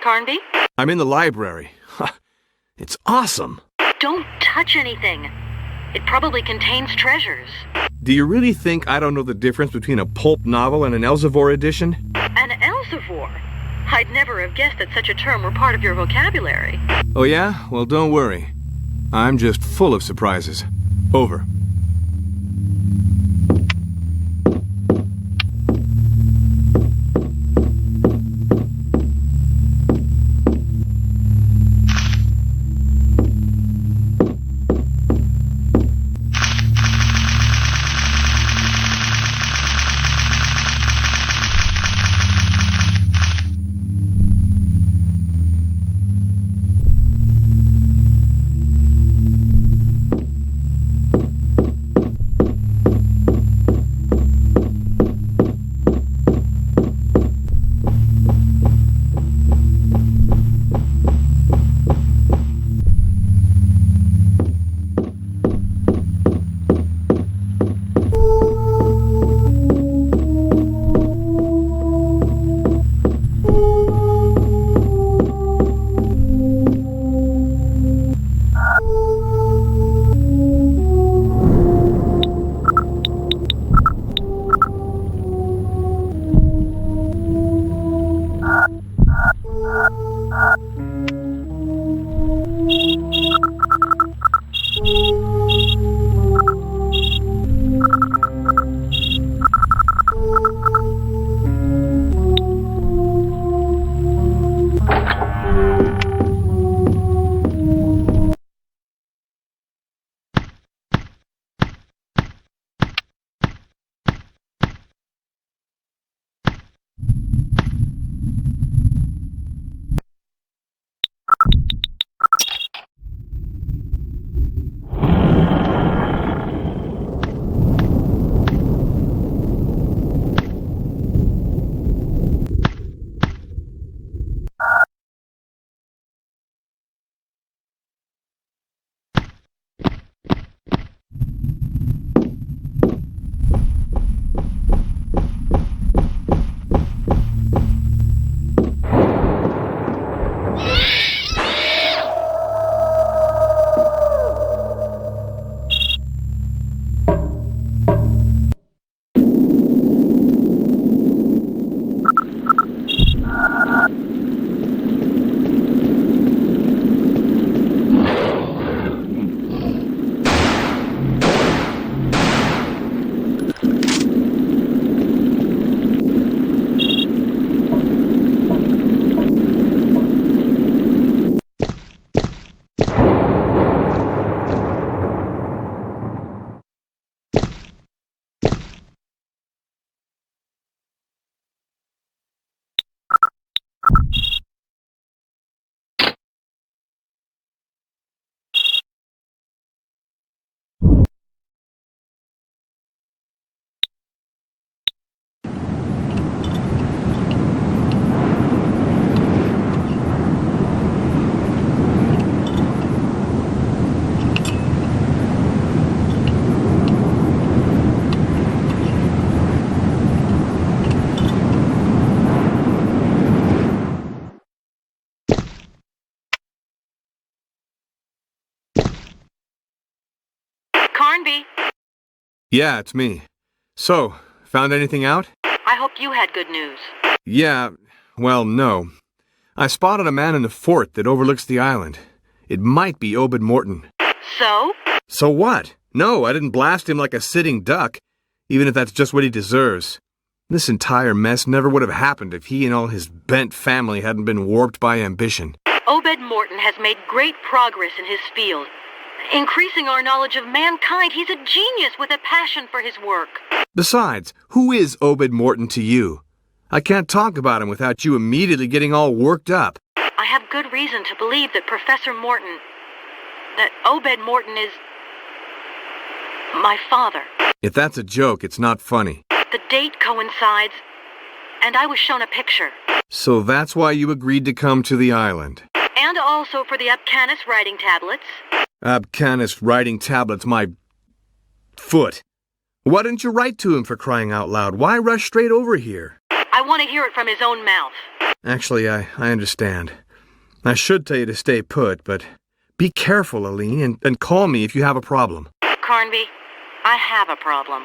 Carnby? I'm in the library. It's awesome. Don't touch anything. It probably contains treasures. Do you really think I don't know the difference between a pulp novel and an Elsevier edition? An Elsevier? I'd never have guessed that such a term were part of your vocabulary. Oh yeah? Well, don't worry. I'm just full of surprises. Over. Carnby, Yeah, it's me. So, found anything out? I hope you had good news. Yeah, well, no. I spotted a man in the fort that overlooks the island. It might be Obed Morton. So? So what? No, I didn't blast him like a sitting duck, even if that's just what he deserves. This entire mess never would have happened if he and all his bent family hadn't been warped by ambition. Obed Morton has made great progress in his field. Increasing our knowledge of mankind, he's a genius with a passion for his work. Besides, who is Obed Morton to you? I can't talk about him without you immediately getting all worked up. I have good reason to believe that that Obed Morton is my father. If that's a joke, it's not funny. The date coincides, and I was shown a picture. So that's why you agreed to come to the island. And also for the Abcanis writing tablets. Abcanis writing tablets, my foot. Why didn't you write to him, for crying out loud? Why rush straight over here? I want to hear it from his own mouth. Actually, I understand. I should tell you to stay put, but be careful, Aline, and call me if you have a problem. Carnby, I have a problem.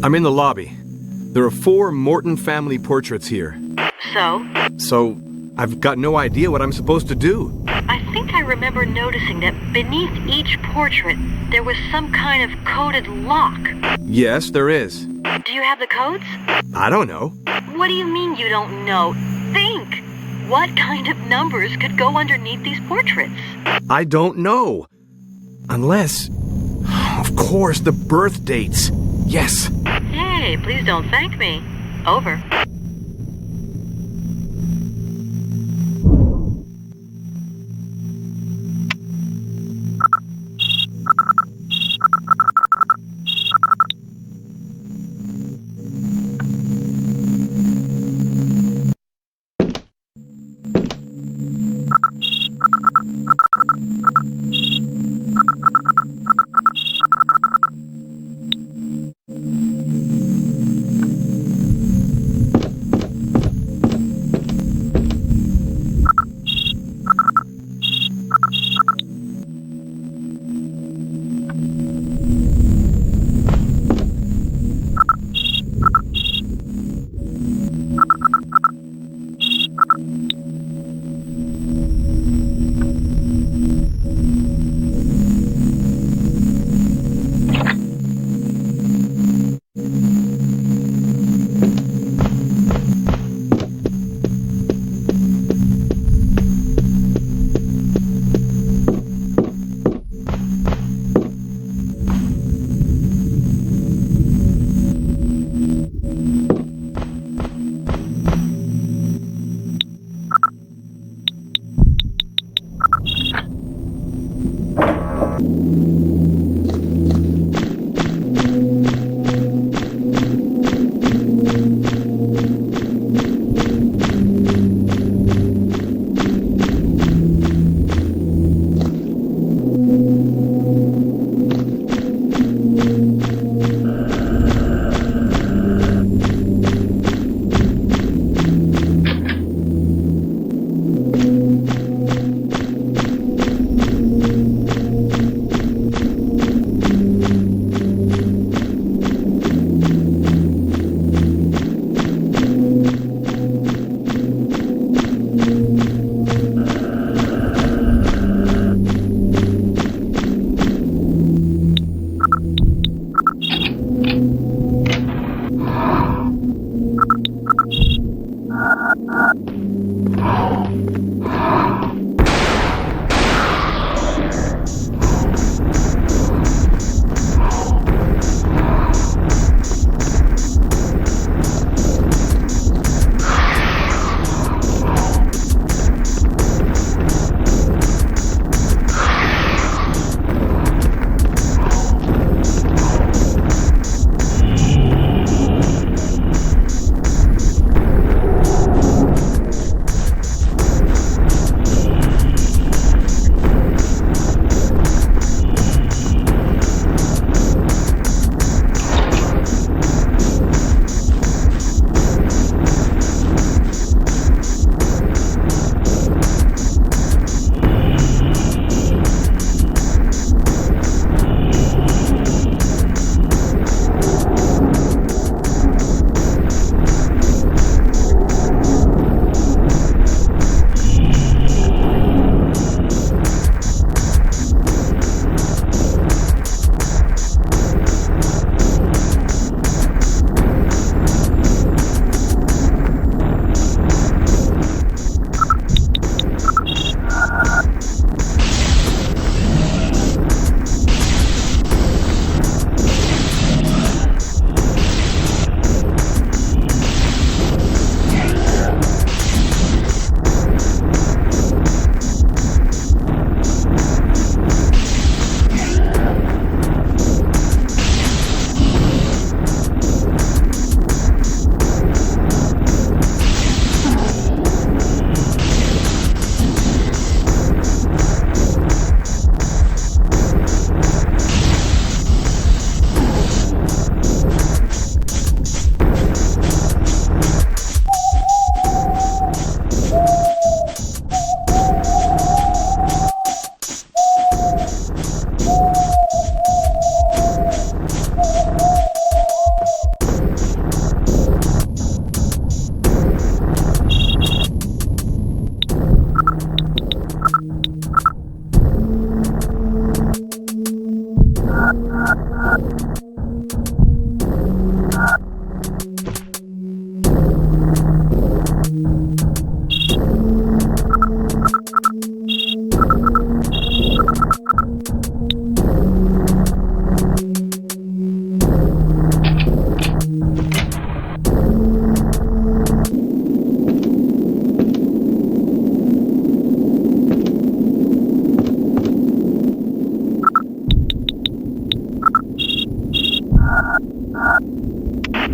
I'm in the lobby. There are 4 Morton family portraits here. So, I've got no idea what I'm supposed to do. I think I remember noticing that beneath each portrait, there was some kind of coded lock. Yes, there is. Do you have the codes? I don't know. What do you mean you don't know? Think! What kind of numbers could go underneath these portraits? I don't know. Unless... Of course, the birth dates. Yes. Hey, please don't thank me. Over.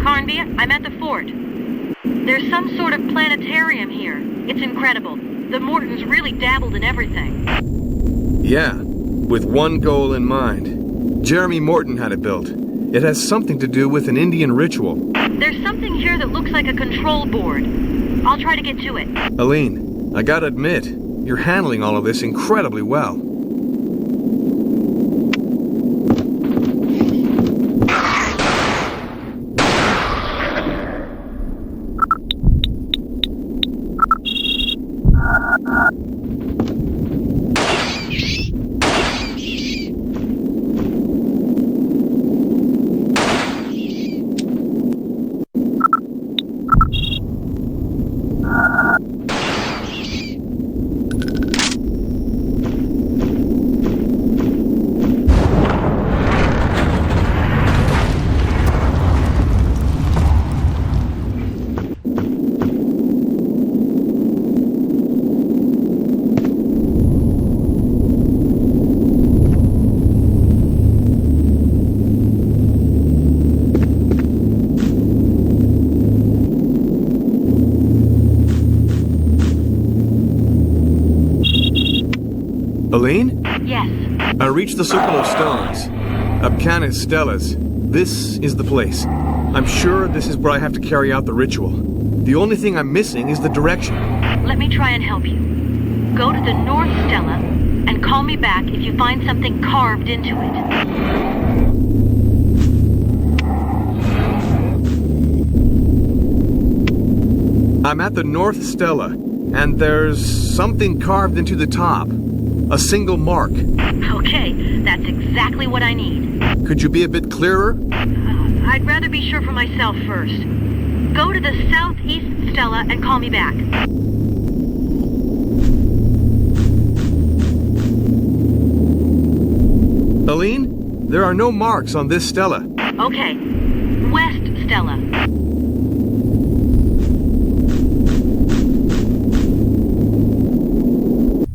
Carnby, I'm at the fort. There's some sort of planetarium here. It's incredible. The Mortons really dabbled in everything. Yeah, with one goal in mind. Jeremy Morton had it built. It has something to do with an Indian ritual. There's something here that looks like a control board. I'll try to get to it. Aline, I gotta admit, you're handling all of this incredibly well. Aline? Yes. I reached the Circle of Stones. Abcanis Stellas. This is the place. I'm sure this is where I have to carry out the ritual. The only thing I'm missing is the direction. Let me try and help you. Go to the North Stella and call me back if you find something carved into it. I'm at the North Stella, and there's something carved into the top. A single mark. Okay, that's exactly what I need. Could you be a bit clearer? I'd rather be sure for myself first. Go to the Southeast Stella and call me back. Aline, there are no marks on this Stella. Okay, West Stella.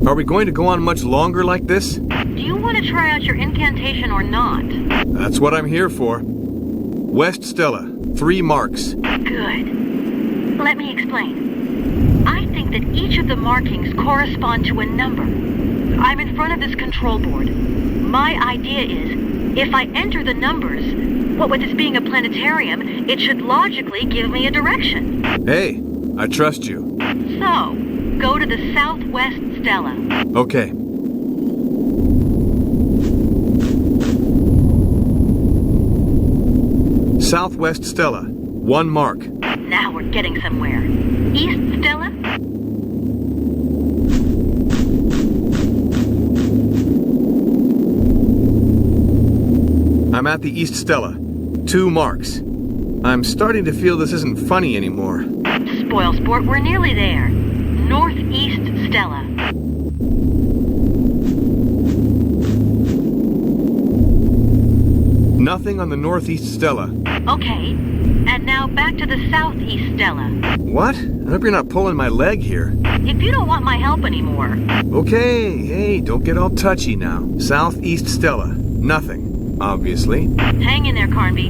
Are we going to go on much longer like this? Do you want to try out your incantation or not? That's what I'm here for. West Stella, 3 marks. Good. Let me explain. I think that each of the markings correspond to a number. I'm in front of this control board. My idea is, if I enter the numbers, what with this being a planetarium, it should logically give me a direction. Hey, I trust you. So, go to the Southwest Stella. Okay. Southwest Stella, 1 mark. Now we're getting somewhere. East Stella? I'm at the East Stella, 2 marks. I'm starting to feel this isn't funny anymore. Spoil sport, we're nearly there. Northeast Stella. Nothing on the Northeast Stella. Okay, and now back to the Southeast Stella. What? I hope you're not pulling my leg here. If you don't want my help anymore. Okay, hey, don't get all touchy now. Southeast Stella, nothing, obviously. Hang in there, Carnby.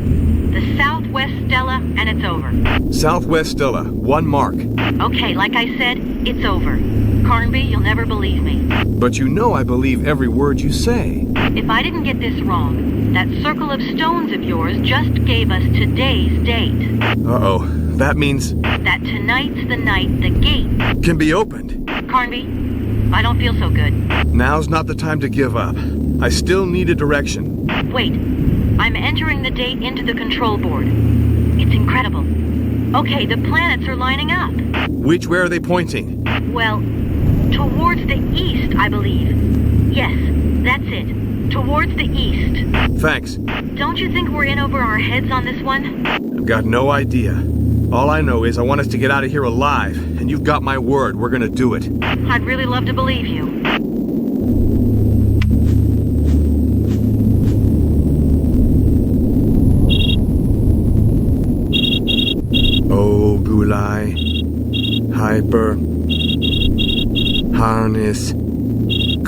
The Southwest Stella, and it's over. Southwest Stella, 1 mark. Okay, like I said, it's over. Carnby, you'll never believe me. But you know I believe every word you say. If I didn't get this wrong, that circle of stones of yours just gave us today's date. Uh-oh, that means... That tonight's the night the gate... can be opened. Carnby, I don't feel so good. Now's not the time to give up. I still need a direction. Wait, I'm entering the date into the control board. It's incredible. Okay, the planets are lining up. Which way are they pointing? Well, towards the east, I believe. Yes, that's it. Towards the east. Thanks. Don't you think we're in over our heads on this one? I've got no idea. All I know is I want us to get out of here alive, and you've got my word, we're gonna do it. I'd really love to believe you. Oh, Gulai. Hyper. Harness.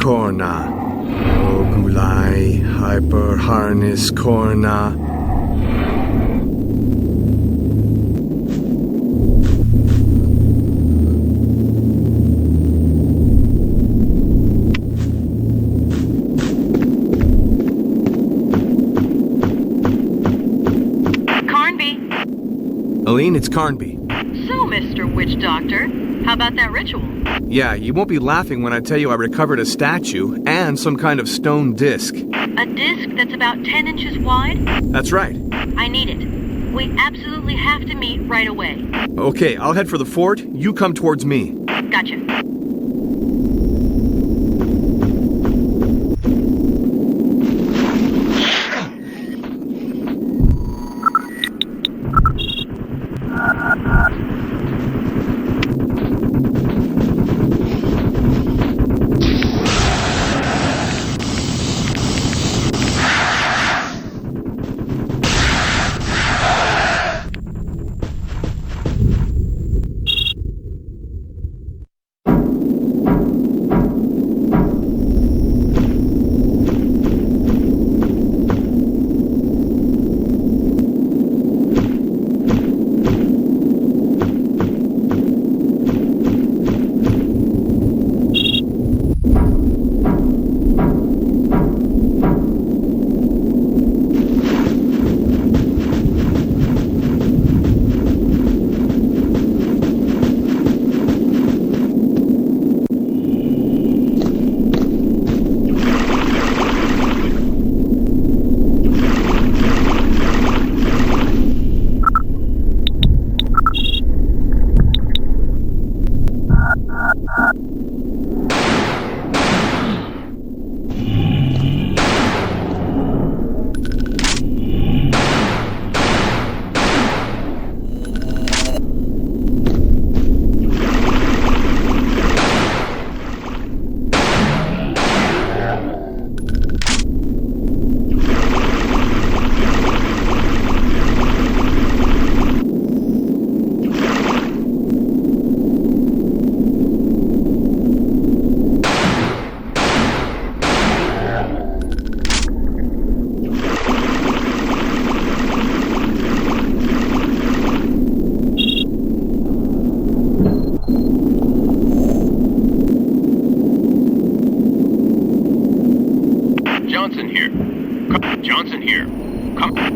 Corna. Oh, Gulai. Hyper. Harness. Corna. Aline, it's Carnby. So, Mr. Witch Doctor, how about that ritual? Yeah, you won't be laughing when I tell you I recovered a statue and some kind of stone disc. A disc that's about 10 inches wide? That's right. I need it. We absolutely have to meet right away. Okay, I'll head for the fort. You come towards me. Gotcha.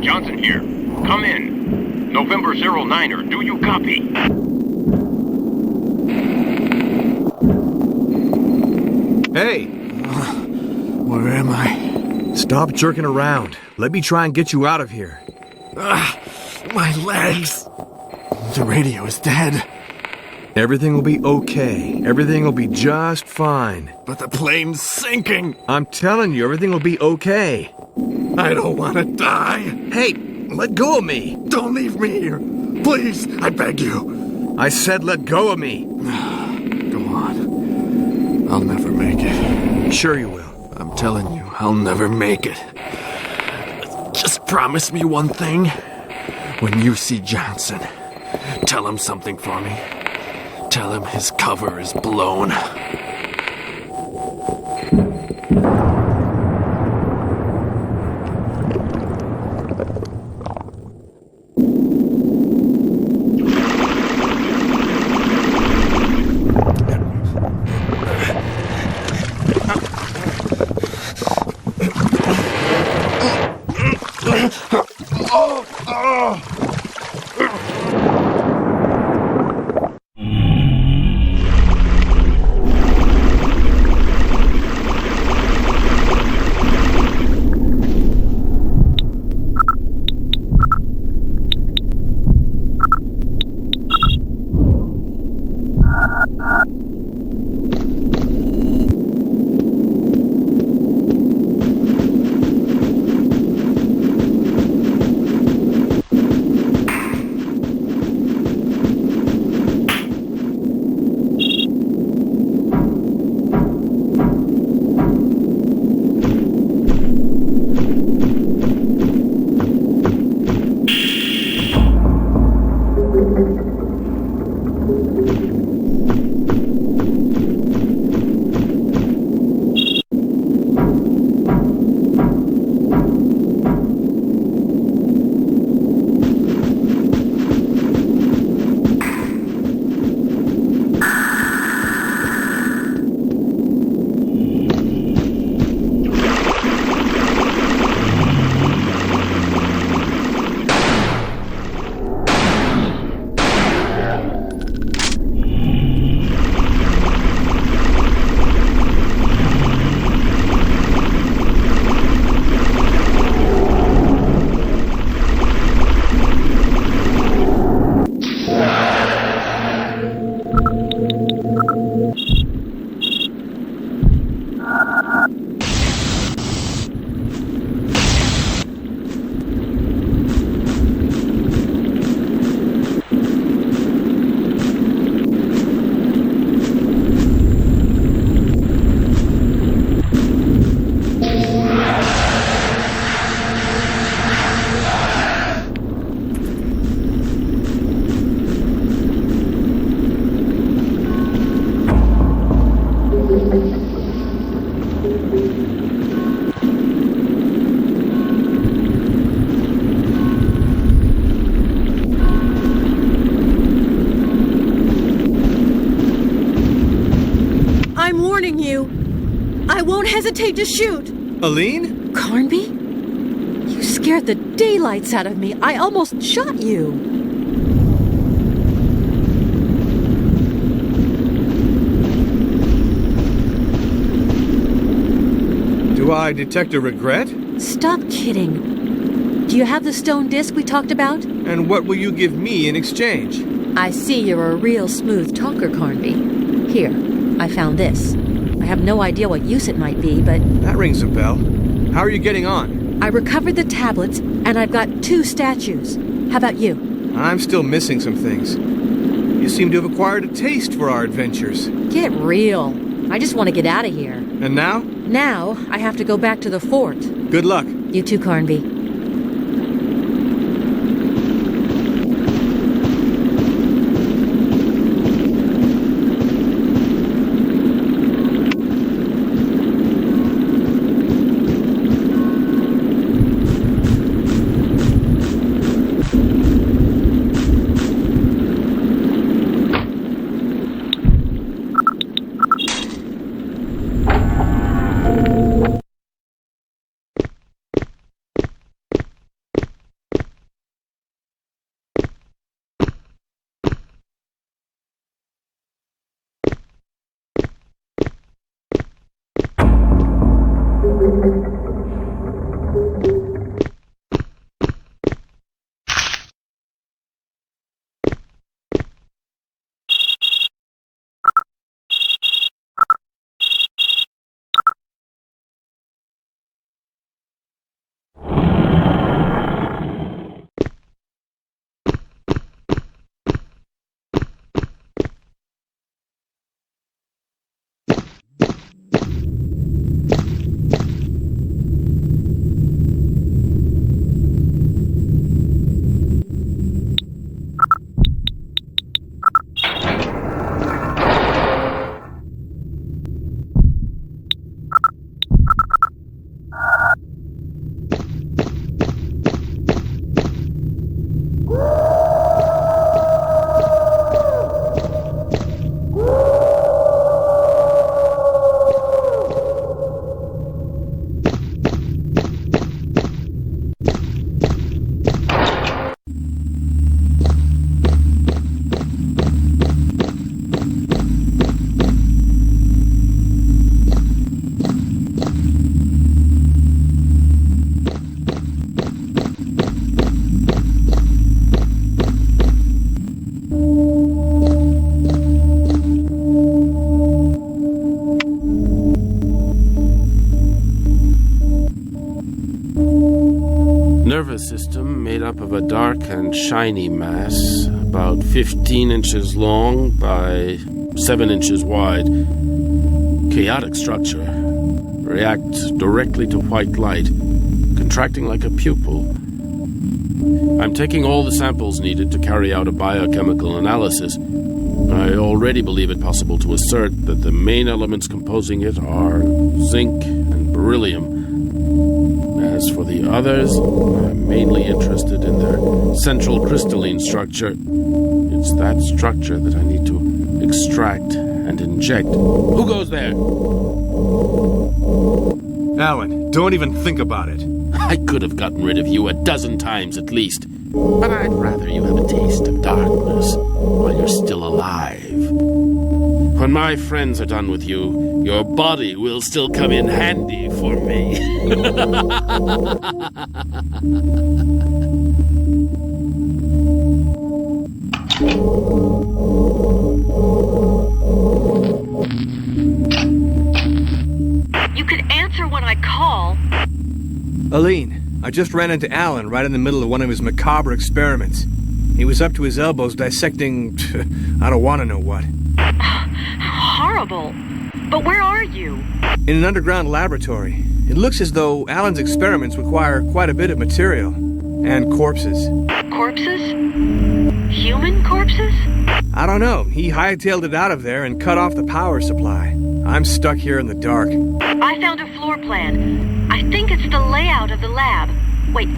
Johnson here. Come in. November 09er, do you copy? Hey! Where am I? Stop jerking around. Let me try and get you out of here. My legs! The radio is dead. Everything will be okay. Everything will be just fine. But the plane's sinking. I'm telling you, everything will be okay. I don't want to die. Hey, let go of me. Don't leave me here. Please, I beg you. I said let go of me. Go on. I'll never make it. Sure you will. I'm telling you, I'll never make it. Just promise me one thing. When you see Johnson, tell him something for me. Tell him his cover is blown. hesitate to shoot. Aline? Carnby? You scared the daylights out of me. I almost shot you. Do I detect a regret? Stop kidding. Do you have the stone disc we talked about? And what will you give me in exchange? I see you're a real smooth talker, Carnby. Here, I found this. I have no idea what use it might be, but... That rings a bell. How are you getting on? I recovered the tablets, and I've got 2 statues. How about you? I'm still missing some things. You seem to have acquired a taste for our adventures. Get real. I just want to get out of here. And now? Now, I have to go back to the fort. Good luck. You too, Carnby. Nervous system made up of a dark and shiny mass, about 15 inches long by 7 inches wide. Chaotic structure. Reacts directly to white light, contracting like a pupil. I'm taking all the samples needed to carry out a biochemical analysis. I already believe it possible to assert that the main elements composing it are zinc and beryllium. As for the others, I'm mainly interested in their central crystalline structure. It's that structure that I need to extract and inject. Who goes there? Alan, don't even think about it. I could have gotten rid of you 12 times at least. But I'd rather you have a taste of darkness while you're still alive. When my friends are done with you, your body will still come in handy for me. You could answer when I call. Aline, I just ran into Alan right in the middle of one of his macabre experiments. He was up to his elbows dissecting... I don't want to know what. Horrible. But where are you? In an underground laboratory. It looks as though Alan's experiments require quite a bit of material. And corpses. Corpses? Human corpses? I don't know. He hightailed it out of there and cut off the power supply. I'm stuck here in the dark. I found a floor plan. I think it's the layout of the lab. Wait,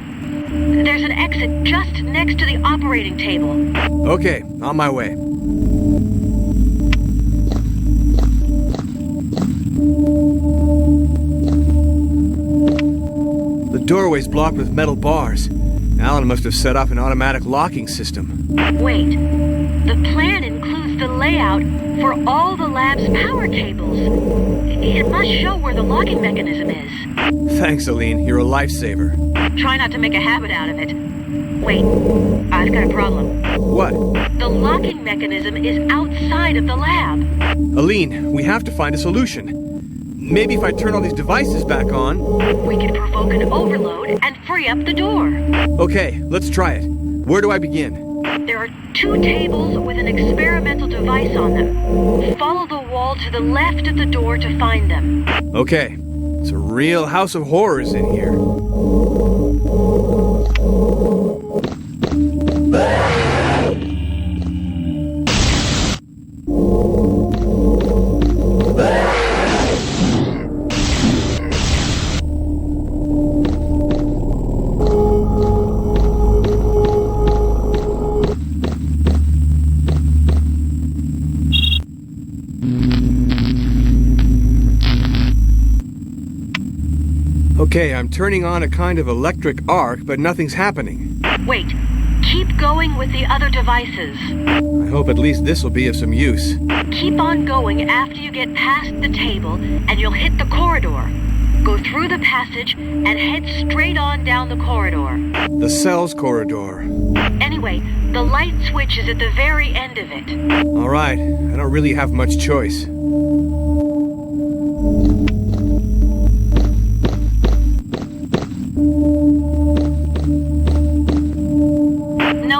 there's an exit just next to the operating table. Okay, on my way. doorway's blocked with metal bars. Alan must have set off an automatic locking system. Wait. The plan includes the layout for all the lab's power cables. It must show where the locking mechanism is. Thanks, Aline. You're a lifesaver. Try not to make a habit out of it. Wait, I've got a problem. What? The locking mechanism is outside of the lab. Aline, we have to find a solution. Maybe if I turn all these devices back on... We can provoke an overload and free up the door. Okay, let's try it. Where do I begin? There are 2 tables with an experimental device on them. Follow the wall to the left of the door to find them. Okay, it's a real house of horrors in here. Okay, I'm turning on a kind of electric arc, but nothing's happening. Wait, keep going with the other devices. I hope at least this will be of some use. Keep on going after you get past the table, and you'll hit the corridor. Go through the passage and head straight on down the corridor. The cells corridor. Anyway, the light switch is at the very end of it. All right, I don't really have much choice.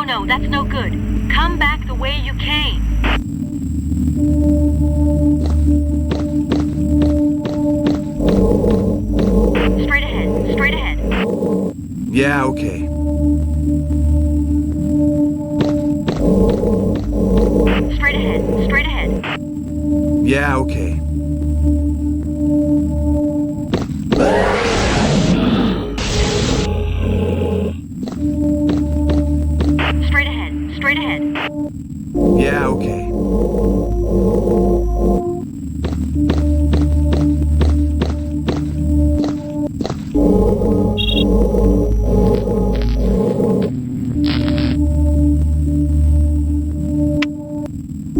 No, that's no good. Come back the way you came. Straight ahead, straight ahead. Yeah, okay. Straight ahead, straight ahead. Yeah, okay. Straight ahead, straight ahead. Yeah, okay.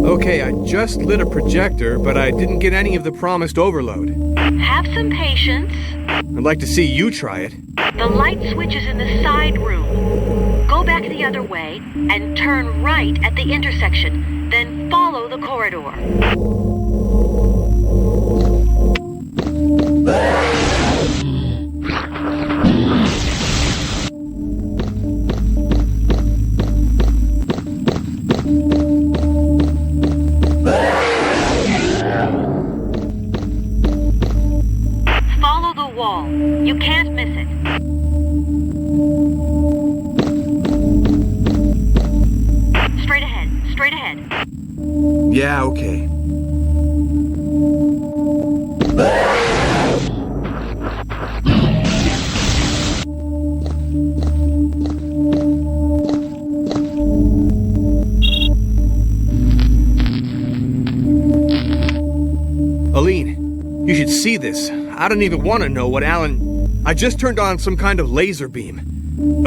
Okay, I just lit a projector, but I didn't get any of the promised overload. Have some patience. I'd like to see you try it. The light switch is in the side room. Go back the other way and turn right at the intersection. Then follow the corridor. Follow the wall. You can't miss it. Straight ahead, straight ahead. Yeah, okay. Aline, you should see this. I don't even want to know what Alan... I just turned on some kind of laser beam.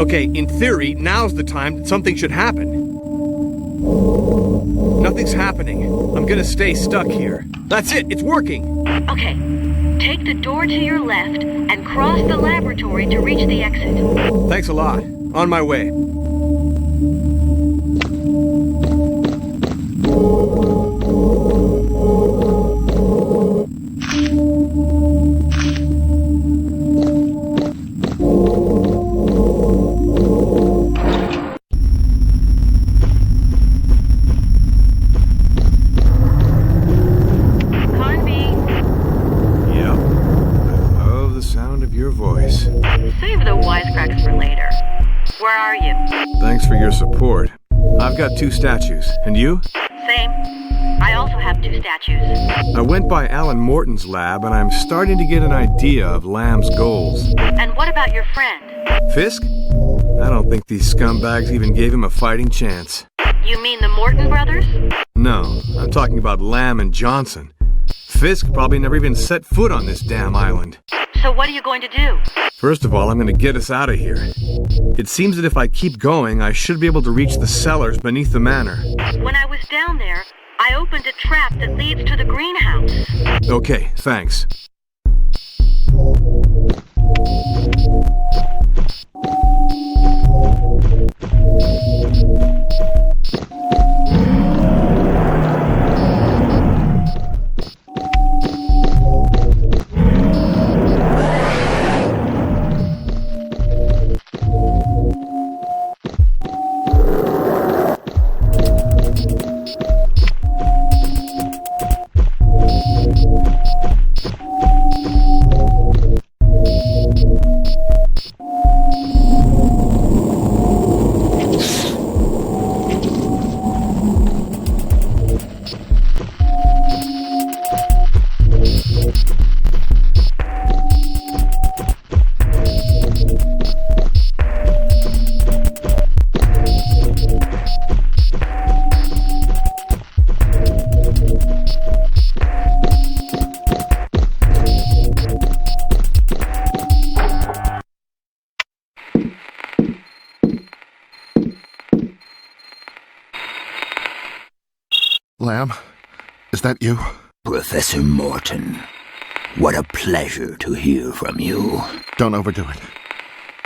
Okay, in theory, now's the time that something should happen. Nothing's happening. I'm gonna stay stuck here. That's it, it's working. Okay. Take the door to your left and cross the laboratory to reach the exit. Thanks a lot. On my way. Save the wisecracks for later. Where are you? Thanks for your support. I've got 2 statues. And you? Same. I also have 2 statues. I went by Alan Morton's lab, and I'm starting to get an idea of Lamb's goals. And what about your friend? Fisk? I don't think these scumbags even gave him a fighting chance. You mean the Morton brothers? No, I'm talking about Lamb and Johnson. Fisk probably never even set foot on this damn island. So what are you going to do? First of all, I'm going to get us out of here. It seems that if I keep going, I should be able to reach the cellars beneath the manor. When I was down there, I opened a trap that leads to the greenhouse. Okay, thanks. Lamb, is that you? Professor Morton, what a pleasure to hear from you. Don't overdo it.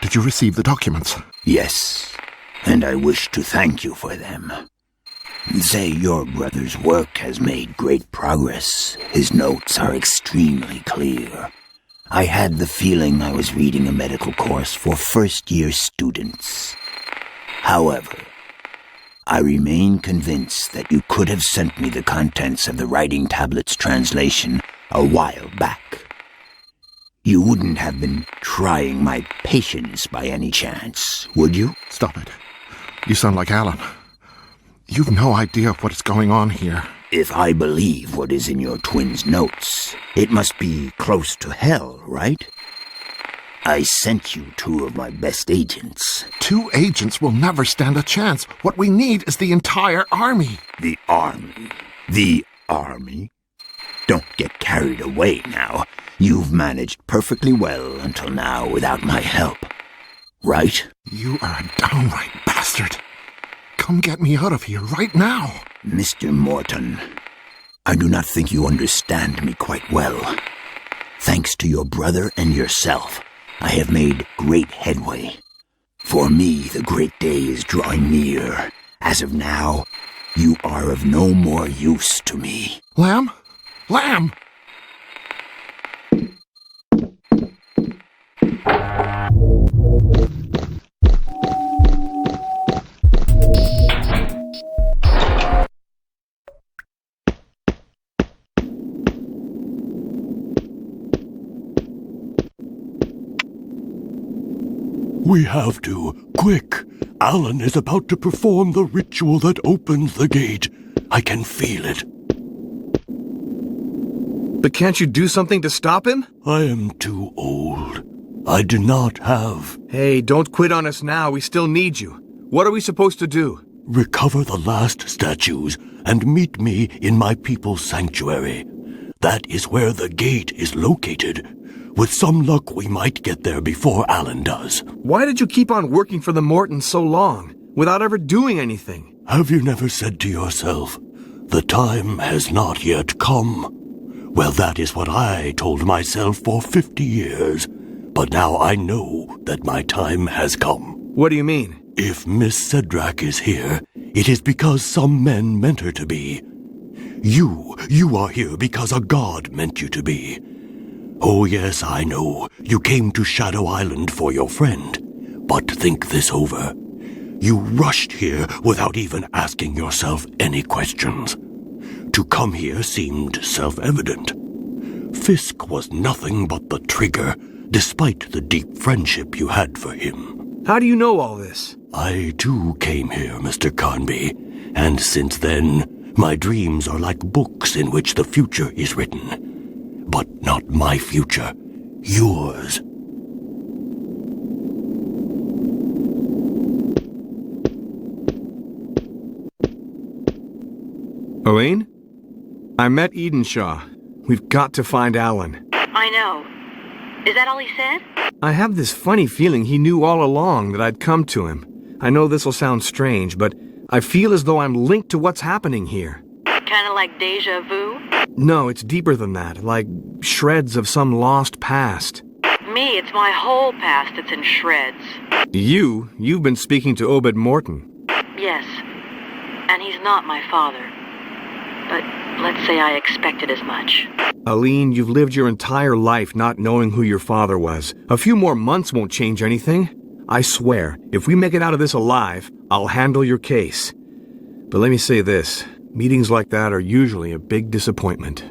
Did you receive the documents? Yes, and I wish to thank you for them. Say your brother's work has made great progress. His notes are extremely clear. I had the feeling I was reading a medical course for first-year students. However, I remain convinced that you could have sent me the contents of the writing tablet's translation a while back. You wouldn't have been trying my patience by any chance, would you? Stop it. You sound like Alan. You've no idea what is going on here. If I believe what is in your twin's notes, it must be close to hell, right? I sent you 2 of my best agents. 2 agents will never stand a chance. What we need is the entire army. The army? The army? Don't get carried away now. You've managed perfectly well until now without my help. Right? You are a downright bastard. Come get me out of here right now. Mr. Morton, I do not think you understand me quite well. Thanks to your brother and yourself, I have made great headway. For me, the great day is drawing near. As of now, you are of no more use to me. Lamb? Lamb! We have to. Quick! Alan is about to perform the ritual that opens the gate. I can feel it. But can't you do something to stop him? I am too old. I do not have... Hey, don't quit on us now. We still need you. What are we supposed to do? Recover the last statues and meet me in my people's sanctuary. That is where the gate is located. With some luck, we might get there before Alan does. Why did you keep on working for the Mortons so long, without ever doing anything? Have you never said to yourself, the time has not yet come? Well, that is what I told myself for 50 years. But now I know that my time has come. What do you mean? If Miss Cedrak is here, it is because some men meant her to be. You are here because a god meant you to be. Oh yes, I know, you came to Shadow Island for your friend. But think this over. You rushed here without even asking yourself any questions. To come here seemed self-evident. Fisk was nothing but the trigger, despite the deep friendship you had for him. How do you know all this? I too came here, Mr. Carnby, and since then, my dreams are like books in which the future is written. But not my future, yours. Elaine? I met Edenshaw. We've got to find Alan. I know. Is that all he said? I have this funny feeling he knew all along that I'd come to him. I know this'll sound strange, but I feel as though I'm linked to what's happening here. Kinda like deja vu? No, it's deeper than that, like shreds of some lost past. Me, it's my whole past that's in shreds. You've been speaking to Obed Morton. Yes. And he's not my father. But let's say I expected as much. Aline, you've lived your entire life not knowing who your father was. A few more months won't change anything. I swear, if we make it out of this alive, I'll handle your case. But let me say this, meetings like that are usually a big disappointment.